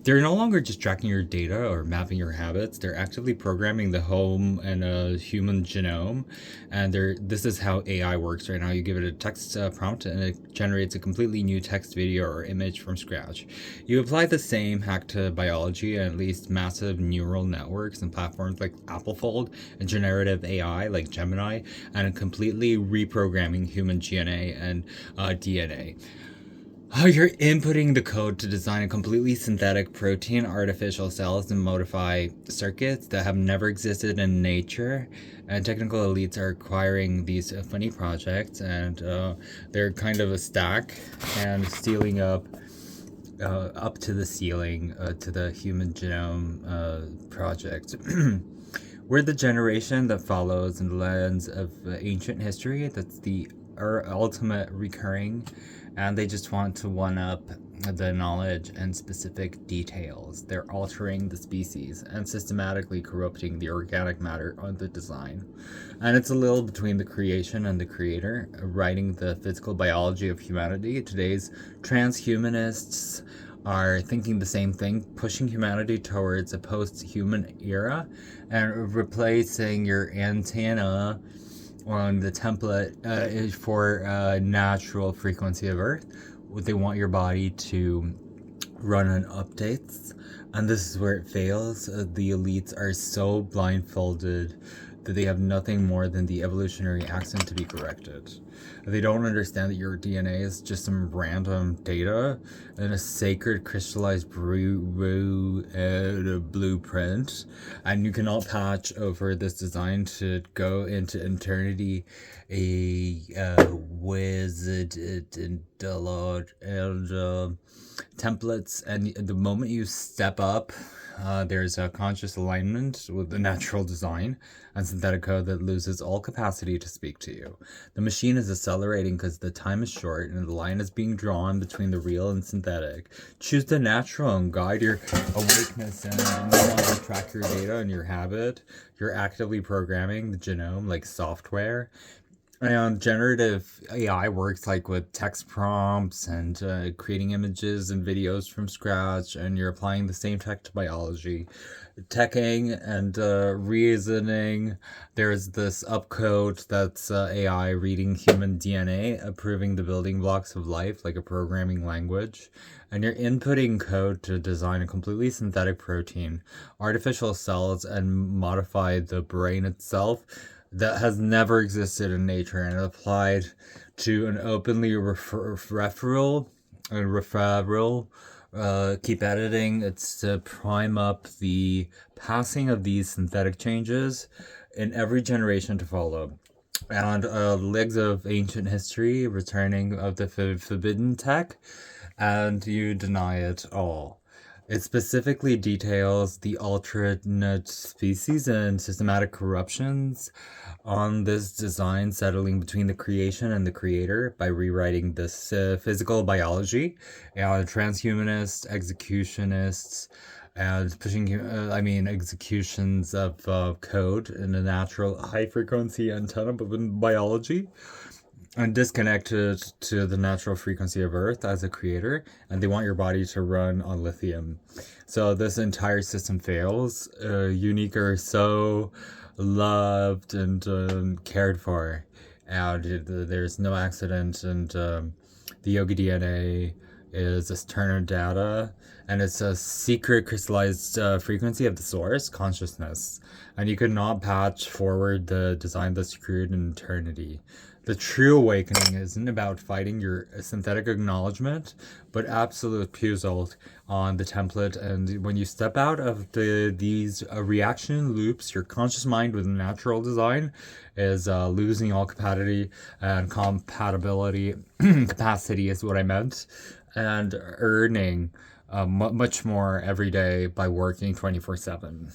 They're no longer just tracking your data or mapping your habits. They're actively programming the home and a human genome. And this is how AI works right now. You give it a text prompt and it generates a completely new text, video, or image from scratch. You apply the same hack to biology and at least massive neural networks and platforms like AppleFold and generative AI like Gemini, and completely reprogramming human DNA and DNA. Oh, you're inputting the code to design a completely synthetic protein, artificial cells, and modify circuits that have never existed in nature. And technical elites are acquiring these funny projects, and they're kind of a stack and stealing up to the ceiling to the human genome project. We're the generation that follows in the lens of ancient history. That's the ultimate recurring, and they just want to one up the knowledge and specific details. They're altering the species and systematically corrupting the organic matter on the design. And it's a little between the creation and the creator, writing the physical biology of humanity. Today's transhumanists are thinking the same thing, pushing humanity towards a post-human era and replacing your antenna on the template for natural frequency of Earth. They want your body to run on updates, and this is where it fails. The elites are so blindfolded that they have nothing more than the evolutionary accent to be corrected. They don't understand that your DNA is just some random data and a sacred crystallized blueprint, and you cannot patch over this design to go into eternity a wizard and templates. And the moment you step up, there's a conscious alignment with the natural design and synthetic code that loses all capacity to speak to you. The machine is accelerating because the time is short and the line is being drawn between the real and synthetic. Choose the natural and guide your awakeness, and no longer track your data and your habit. You're actively programming the genome like software. And generative AI works like with text prompts and creating images and videos from scratch, and you're applying the same tech to biology, teching and reasoning. There's this upcode that's AI reading human DNA, approving the building blocks of life like a programming language. And you're inputting code to design a completely synthetic protein, artificial cells, and modify the brain itself that has never existed in nature and applied to an openly referral and referral. Keep editing. It's to prime up the passing of these synthetic changes in every generation to follow. And legs of ancient history, returning of the forbidden tech, and you deny it all. It specifically details the alternate species and systematic corruptions on this design, settling between the creation and the creator by rewriting this physical biology, and transhumanists, executionists, and pushing, executions of code in a natural high frequency antenna within biology, and disconnected to the natural frequency of Earth as a creator, and they want your body to run on lithium. So this entire system fails. Unique are so loved and cared for, and there's no accident, and the Yogi DNA is a Turner data, and it's a secret crystallized frequency of the source consciousness, and you could not patch forward the design that's screwed in eternity. The true awakening isn't about fighting your synthetic acknowledgement, but absolute refusal on the template. And when you step out of these reaction loops, your conscious mind with natural design is losing all capacity and compatibility. Capacity is what I meant, and earning much more every day by working 24/7.